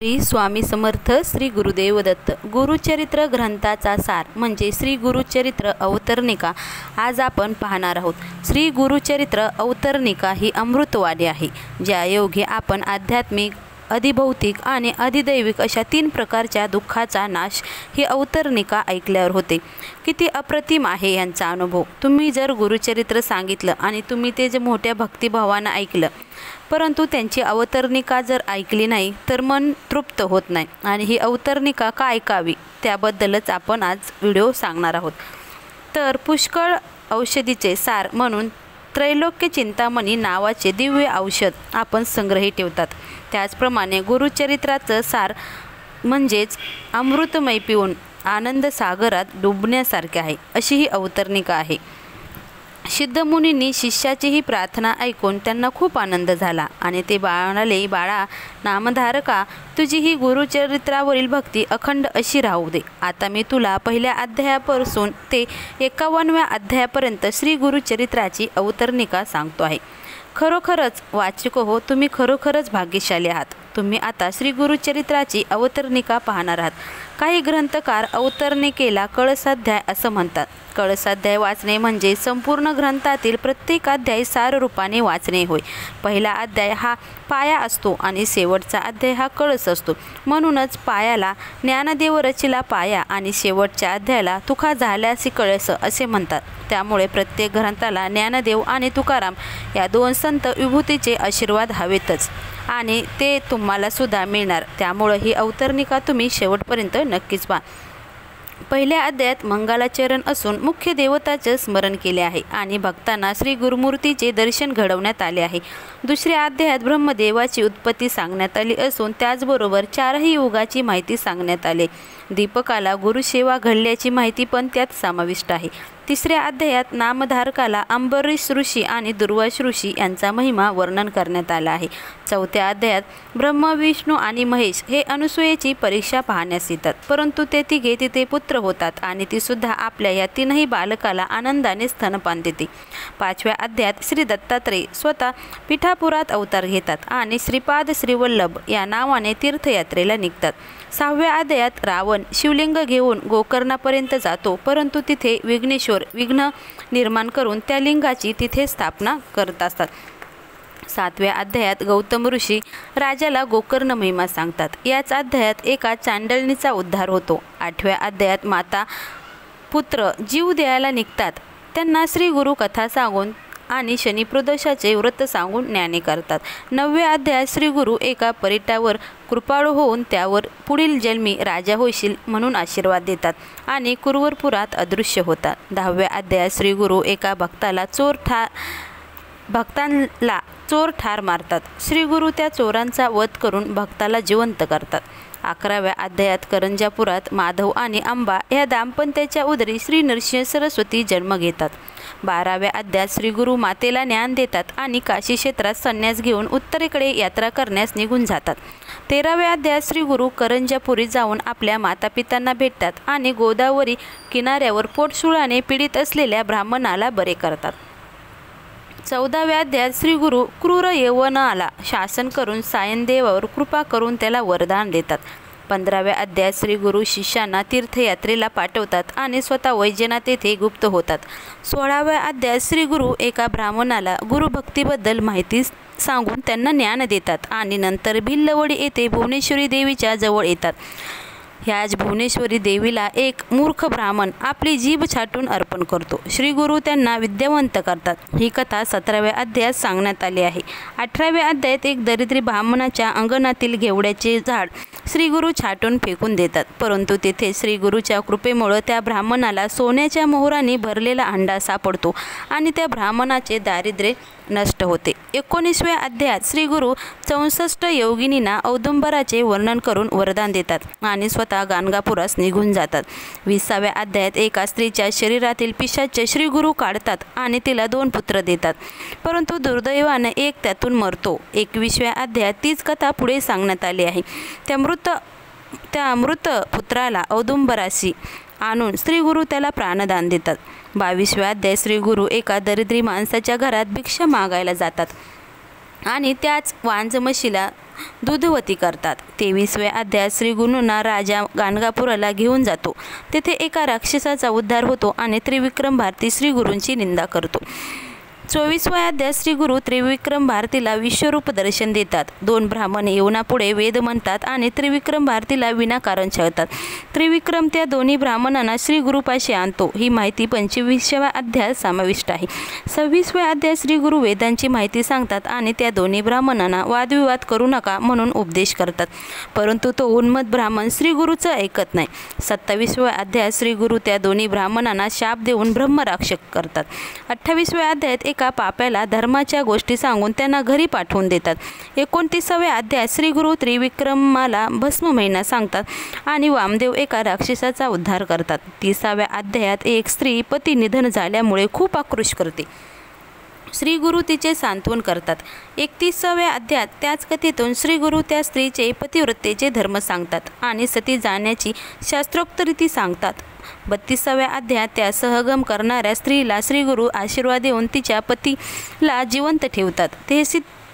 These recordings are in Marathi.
श्री स्वामी समर्थ श्री गुरुदेव दत्त गुरुचरित्र ग्रंथाचा सार म्हणजे श्री गुरुचरित्र अवतरणिका आज आपण पाहणार आहोत। श्री गुरुचरित्र अवतरणिका ही अमृतवाणी आहे, ज्या योगे आपण आध्यात्मिक, अधिभौतिक आणि अधिदैविक अशा तीन प्रकारच्या दुःखाचा नाश ही अवतरणिका ऐकल्यावर होते। किती अप्रतिम आहे यांचा अनुभव। तुम्ही जर गुरुचरित्र सांगितलं आणि तुम्ही ते जे मोठ्या भक्तिभावानं ऐकलं, परंतु त्यांची अवतरणिका जर ऐकली नाही तर मन तृप्त होत नाही। आणि ही अवतरणिका का ऐकावी त्याबद्दलच आपण आज व्हिडिओ सांगणार आहोत। तर पुष्कळ औषधीचे सार म्हणून त्रैलोक्य चिंतामणी नावाचे दिव्य औषध आपण संग्रही ठेवतात। त्याचप्रमाणे गुरुचरित्राचं सार म्हणजेच अमृतमय पिऊन आनंद सागरात डुबण्यासारखे आहे, अशी ही अवतरणिका आहे। सिद्धमुनींनी शिष्याची ही प्रार्थना ऐकून त्यांना खूप आनंद झाला आणि ते म्हणाले, बाळा नामधारका, तुझी ही गुरुचरित्रावरील भक्ती अखंड अशी राहू दे। आता मी तुला पहिल्या अध्यायापासून ते 51व्या अध्यायापर्यंत श्री गुरुचरित्राची अवतरणिका सांगतो आहे। खरोखरच वाचक हो, तुम्ही खरोखरच भाग्यशाली आहात। तुम्ही आता श्री गुरुचरित्राची अवतरणिका पाहणार आहात। काही ग्रंथकार अवतरणिकेला कळसाध्याय असं म्हणतात। कळसाध्याय वाचणे म्हणजे संपूर्ण ग्रंथातील प्रत्येक अध्याय सार रूपाने वाचणे होय। पहिला अध्याय हा पाया असतो आणि शेवटचा अध्याय हा कळस असतो। म्हणूनच पायाला ज्ञानदेव रचिला पाया आणि शेवटच्या अध्यायाला तुका झाल्यासी कळस असे म्हणतात। त्यामुळे प्रत्येक ग्रंथाला ज्ञानदेव आणि तुकाराम या दोन संत विभूतीचे आशीर्वाद हवेतच आणि ते तुम्हाला सुद्धा मिळणार। त्यामुळे ही अवतरणिका तुम्ही शेवटपर्यंत नक्कीच पहा। पहिल्या अध्यायात मंगलाचरण असून मुख्य देवताचे स्मरण केले आहे आणि भक्तांना श्री गुरुमूर्तीचे दर्शन घडवण्यात आले आहे। दुसऱ्या अध्यायात ब्रह्मदेवाची उत्पत्ती सांगण्यात आली असून त्याचबरोबर चारही युगाची माहिती सांगण्यात आली। दीपकाला गुरुसेवा घडल्याची माहिती पण त्यात समाविष्ट आहे। तिसऱ्या अध्यायात नामधारकाला अंबरीश ऋषी आणि दुर्वास ऋषी यांचा महिमा वर्णन करण्यात आला आहे। चौथ्या अध्यायात ब्रह्मा, विष्णू आणि महेश हे अनुसूयेची परीक्षा पाहण्यास येतात, परंतु ते तिघे तिथे पुत्र होतात आणि ती सुद्धा आपल्या या तीनही बालकाला आनंदाने स्तनपान देते। पाचव्या अध्यायात श्री दत्तात्रय स्वतः पिठापुरात अवतार घेतात आणि श्रीपाद श्रीवल्लभ या नावाने तीर्थयात्रेला निघतात। सहाव्या अध्यायात रावण शिवलिंग घेऊन गोकर्णापर्यंत जातो, परंतु तिथे विघ्नेश्वर विघ्न निर्माण करून त्या लिंगाची तिथे स्थापना करत असतात। सातव्या अध्यायात गौतम ऋषी राजाला गोकर्ण महिमा सांगतात। याच अध्यायात एका चांडळणीचा उद्धार होतो। आठव्या अध्यायात माता पुत्र जीव द्यायला निघतात, त्यांना श्री गुरु कथा सांगून आणि शनिप्रदोषाचे व्रत सांगून ज्ञानी करतात। नवव्या अध्यायात श्री गुरु एका परिटावर कृपाळू होऊन त्यावर पुढील जन्मी राजा होशील म्हणून आशीर्वाद देतात आणि कुरवरपुरात अदृश्य होतात। 10व्या अध्यायात श्री गुरु एका भक्ताला चोर ठार मारतात। श्री गुरु त्या चोरांचा वध करून भक्ताला जिवंत करतात। 11व्या अध्यायात करंजापुरात माधव आणि अंबा या दाम्पत्याच्या उदरी श्री नरसिंह सरस्वती जन्म घेतात। 12व्या अध्यायात श्री गुरु मातेला ज्ञान देतात आणि काशी क्षेत्रात संन्यास घेऊन उत्तरेकडे यात्रा करण्यास निघून जातात। 13व्या अध्यायात श्री गुरु करंजापुरी जाऊन आपल्या मातापित्यांना भेटतात आणि गोदावरी किनाऱ्यावर पोटशुळाने पीडित असलेल्या ब्राह्मणाला बरे करतात। 14व्या अध्यायात श्री गुरु क्रूर यवनाला शासन करून सायनदेवावर कृपा करून त्याला वरदान देतात। 15व्या अध्यायात श्री गुरु शिष्यांना तीर्थयात्रेला पाठवतात आणि स्वतः वैजनाथ येथे गुप्त होतात। 16व्या अध्यायात श्री गुरु एका ब्राह्मणाला गुरुभक्तीबद्दल माहिती सांगून त्यांना ज्ञान देतात आणि नंतर भिल्लवडी येथे भुवनेश्वरी देवीच्या जवळ येतात। ह्याच भुवनेश्वरी देवीला एक मूर्ख ब्राह्मण आपली जीभ छाटून अर्पण करतो। श्री गुरु त्यांना विद्यावंत करतात। ही कथा 17व्या अध्यायात सांगण्यात आली आहे। 18व्या अध्यायात एक दरिद्री ब्राह्मणाच्या अंगणातील घेवड्याचे झाड श्री गुरु छाटून फेकून देतात, परंतु तेथे श्री गुरुच्या कृपेमुळे त्या ब्राह्मणाला सोन्याच्या मोहराने भरलेला अंडा सापडतो आणि त्या ब्राह्मणाचे दारिद्र्य नष्ट होते। 19व्या अध्यायात श्री गुरु 64 योगिनींना औदुंबराचे वर्णन करून वरदान देतात आणि स्वतः गाणगापुरास निघून जातात। 20व्या अध्यायात एका स्त्रीच्या शरीरातील पिशाच श्री गुरु काढतात आणि तिला 2 पुत्र देतात, परंतु दुर्दैवाने एक त्यातून मरतो। 21व्या अध्यायात तीच कथा पुढे सांगण्यात आली आहे। त्या मृत पुत्राला औदुंबराशी आणून श्री गुरु त्याला प्राणदान देतात। 22व्या अध्यायात श्री गुरु एका दरिद्री माणसाच्या घरात भिक्षा मागायला जातात आणि त्याच वांजमशीला दूधवती करतात। 23व्या अध्यायात श्री गुरूंना राजा गाणगापुराला घेऊन जातो। तेथे एका राक्षसाचा उद्धार होतो आणि त्रिविक्रम भारती श्री गुरूंची निंदा करतो। 24व्या अध्यायात श्री गुरु त्रिविक्रम भारतीला विश्वरूप दर्शन देतात। 2 ब्राह्मण येऊनापुढे वेद म्हणतात आणि त्रिविक्रम भारतीला विनाकारण छळतात। त्रिविक्रम त्या दोन्ही ब्राह्मणांना श्री गुरुपाशी आणतो। ही माहिती 25व्या अध्यायात समाविष्ट आहे। 26व्या अध्यायात श्री गुरु वेदांची माहिती सांगतात आणि त्या दोन्ही ब्राह्मणांना वादविवाद करू नका म्हणून उपदेश करतात, परंतु तो उन्मत्त ब्राह्मण श्री गुरुचं ऐकत नाही। 27व्या अध्यायात श्री गुरु त्या दोन्ही ब्राह्मणांना शाप देऊन ब्रह्मराक्षस करतात। 28व्या अध्यायात एका पाप्याला धर्माच्या गोष्टी सांगून त्यांना घरी पाठवून देतात। 29व्या अध्यायात श्री गुरु त्रिविक्रमाला भस्म महिना सांगतात आणि वामदेव एका राक्षसाचा उद्धार करतात। 30व्या अध्यायात एक स्त्री पती निधन झाल्यामुळे खूप आक्रोश करते। श्री गुरु तिचे सांत्वन करतात। 31व्या अध्यायात त्याच कथेतून श्री गुरु त्या स्त्रीचे पतिव्रतेचे धर्म सांगतात आणि सती जाण्याची शास्त्रोक्त रीती सांगतात। 32व्या अध्यायात त्या सहगम करणाऱ्या स्त्रीला श्री गुरु आशीर्वाद देऊन तिच्या पतीला जिवंत ठेवतात।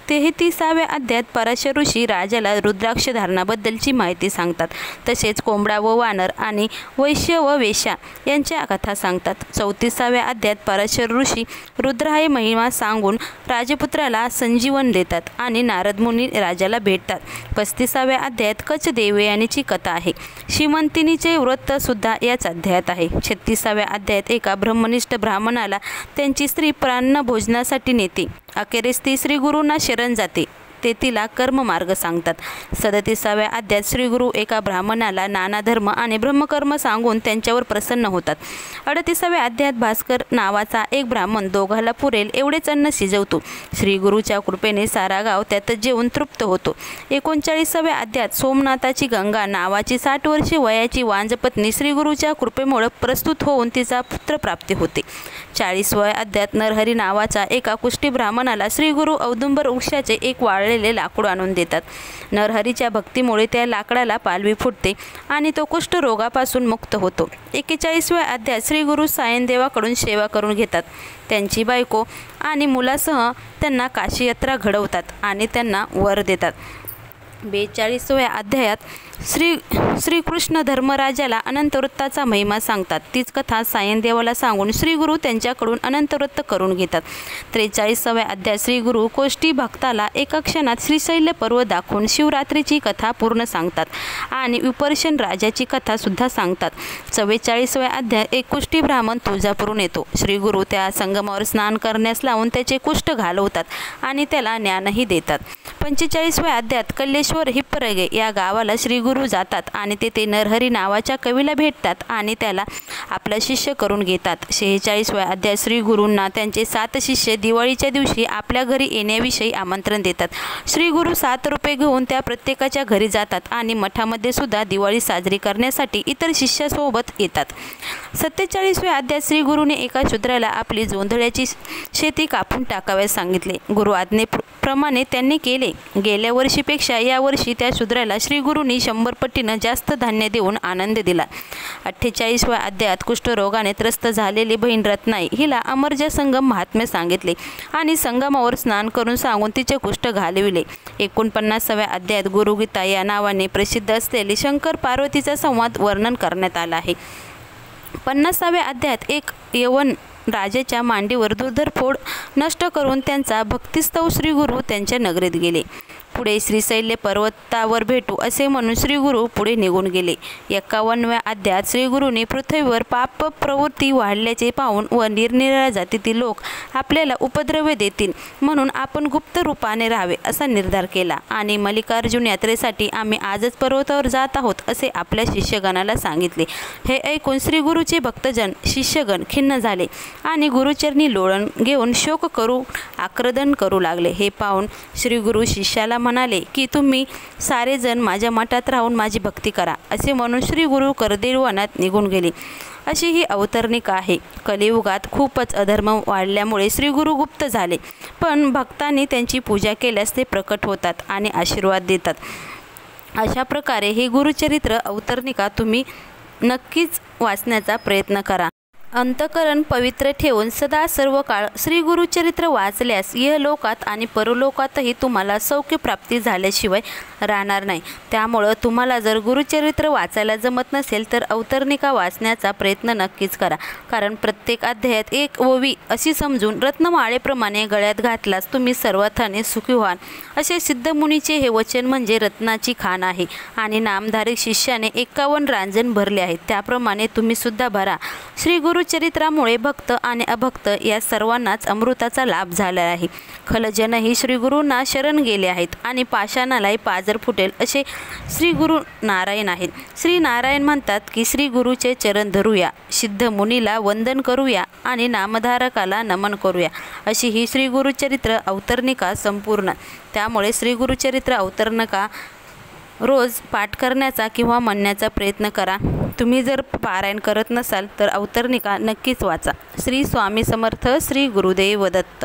33व्या अध्यायात पराशर ऋषी राजाला रुद्राक्ष धारणाबद्दलची माहिती सांगतात। तसेच कोंबडा व वानर आणि वैश्य व वेश्या यांच्या कथा सांगतात। 34व्या अध्यायात पराशर ऋषी रुद्राय महिमा सांगून राजपुत्राला संजीवन देतात आणि नारद मुनी राजाला भेटतात। 35व्या अध्यायात कच देवयानीची कथा आहे। श्रीमंतिनीचे व्रत सुद्धा याच अध्यायात आहे। 36व्या अध्यायात एका ब्रह्मनिष्ठ ब्राह्मणाला त्यांची स्त्री प्राण भोजनासाठी नेते। अखेरीस ती श्री गुरूंना शरण जाते। ते तिला कर्ममार्ग सांगतात। 37व्या अध्यायात श्री गुरु एका ब्राह्मणाला नाना धर्म आणि ब्रह्मकर्म सांगून त्यांच्यावर प्रसन्न होतात। 38व्या अध्यायात भास्कर नावाचा एक ब्राह्मण दोघाला पुरेल एवढेच अन्न शिजवतो। श्री गुरुच्या कृपेने सारा गाव त्यात जेवून तृप्त होतो। 39व्या अध्यायात सोमनाथाची गंगा नावाची 60 वर्षे वयाची वांजपत्नी श्री गुरुच्या कृपेमुळे प्रस्तुत होऊन तिचा पुत्रप्राप्ती होते। 40व्या अध्यायात नरहरी नावाचा एका कुष्ठी ब्राह्मणाला श्री गुरु औदुंबर वृक्षाचे एक वाळलेले लाकूड आणून देतात। नरहरीच्या भक्तीमुळे त्या लाकडाला पालवी फुटते आणि तो कुष्ठरोगापासून मुक्त होतो। 41व्या अध्यायात श्री गुरु सायनदेवाकडून सेवा करून घेतात। त्यांची बायको आणि मुलासह त्यांना काशी यात्रा घडवतात आणि त्यांना वर देतात। 42व्या अध्यायात श्रीकृष्ण धर्मराजाला अनंतवृत्ताचा महिमा सांगतात। तीच कथा सायनदेवाला सांगून श्री गुरु त्यांच्याकडून अनंतवृत्त करून घेतात। 43व्या अध्यायात श्री गुरु कोष्टी भक्ताला एका क्षणात श्रीशैल्य पर्वत दाखवून शिवरात्रीची कथा पूर्ण सांगतात आणि विपर्शन राजाची कथा सुद्धा सांगतात। 44व्या अध्यायात एक कुष्ठी ब्राह्मण तुळजापूरून येतो। श्री गुरु त्या संगमावर स्नान करण्यास लावून त्याचे कुष्ठ घालवतात आणि त्याला ज्ञानही देतात। 45व्या अध्यायात कल्लेश्वर हिप्परगे या गावाला श्री गुरु जातात आणि तेथे नरहरी नावाच्या कवीला भेटतात आणि त्याला आपला शिष्य करून घेतात। 46व्या अध्यायात श्री गुरूंना त्यांचे 7 शिष्य दिवाळीच्या दिवशी आपल्या घरी येण्याविषयी आमंत्रण देतात। श्री गुरु 7 रुपये घेऊन त्या प्रत्येकाच्या घरी जातात आणि मठामध्ये सुद्धा दिवाळी साजरी करण्यासाठी इतर शिष्यासोबत येतात। 47व्या अध्यायात श्री गुरुने एका शूद्राला आपली जोंधळ्याची शेती कापून टाकाव्यास सांगितले। गुरु आज्ञेप्रमाणे त्यांनी केले। गेल्या वर्षीपेक्षा या वर्षी त्या शूद्राला श्री गुरूंनी 100 पटीनं जास्त धान्य देऊन आनंद दिला। 48व्या अध्यायात कुष्ठरोगाने त्रस्त झालेली बहीण रत्नाई हिला अमरजा संगम महात्म्य सांगितले आणि संगमावर स्नान करून सांगून तिचे कुष्ठ घालविले। 49व्या अध्यायात गुरुगीता या नावाने प्रसिद्ध असलेले शंकर पार्वतीचा संवाद वर्णन करण्यात आला आहे। 50व्या अध्यायात एक यवन राजाच्या मांडीवर दुर्धर फोड नष्ट करून त्यांचा भक्तिस्तव श्री गुरु त्यांच्या नगरीत गेले। पुढे श्रीशैल्य पर्वतावर भेटू असे म्हणून श्री गुरु पुढे निघून गेले। 51व्या अध्यायात श्री गुरुंनी पृथ्वीवर पाप प्रवृत्ती वाढल्याचे पाहून व निरनिराळ्या जातीतील लोक आपल्याला उपद्रव देतील म्हणून आपण गुप्त रूपाने राहावे असा निर्धार केला आणि मल्लिकार्जुन यात्रेसाठी आम्ही आजच पर्वतावर जात आहोत असे आपल्या शिष्यगणाला सांगितले। हे ऐकून श्री गुरुचे भक्तजन शिष्यगण खिन्न झाले आणि गुरुचरणी लोळण घेऊन शोक करू आक्रदन करू लागले। हे पाहून श्री गुरु शिष्याला म्हणाले की तुम्ही सारेजण माझ्या मठात राहून माझी भक्ती करा असे म्हणून श्री गुरु करदेव वनात निघून गेले। अशी ही अवतरणिका आहे। कलियुगात खूपच अधर्म वाढल्यामुळे श्री गुरु गुप्त झाले, पण भक्तांनी त्यांची पूजा केल्यास ते प्रकट होतात आणि आशीर्वाद देतात। अशा प्रकारे हे गुरुचरित्र अवतरणिका तुम्ही नक्कीच वाचण्याचा प्रयत्न करा। अंतःकरण पवित्र ठेवून सदा सर्व काळ श्री गुरुचरित्र वाचल्यास इहलोकात आणि परलोकातही तुम्हाला सौख्य प्राप्ती झाल्याशिवाय राहणार नाही. त्यामुळं तुम्हाला जर गुरुचरित्र वाचायला जमत नसेल तर अवतरणिका वाचण्याचा प्रयत्न नक्कीच करा. कारण प्रत्येक अध्यायात एक ओवी अशी समजून रत्नमाळेप्रमाणे गळ्यात घातल्यास तुम्ही सर्वार्थाने सुखी व्हाल असे सिद्धमुनीचे हे वचन म्हणजे रत्नाची खाण आहे. आणि नामधारी शिष्याने 51 रांजण भरले आहेत त्याप्रमाणे तुम्ही सुद्धा भरा. श्री गुरुचरित्रामुळे भक्त आणि अभक्त या सर्वांनाच अमृताचा लाभ झाला आहे. खलजनही श्री गुरूंना शरण गेले आहेत आणि पाषाणालाही पाजर फुटेल असे श्री गुरु नारायण आहेत. श्री नारायण म्हणतात की श्री गुरुचे चरण धरूया, सिद्ध मुनीला वंदन करूया आणि नामधारकाला नमन करूया अशी ही श्री गुरुचरित्र अवतरणिका संपूर्ण. त्यामुळे श्री गुरुचरित्र अवतरणिका रोज पाठ करण्याचा किंवा म्हणण्याचा प्रयत्न करा. तुम्ही जर पारायण करत नसाल तर अवतरणिका नक्कीच वाचा. श्री स्वामी समर्थ. श्री गुरुदेव दत्त.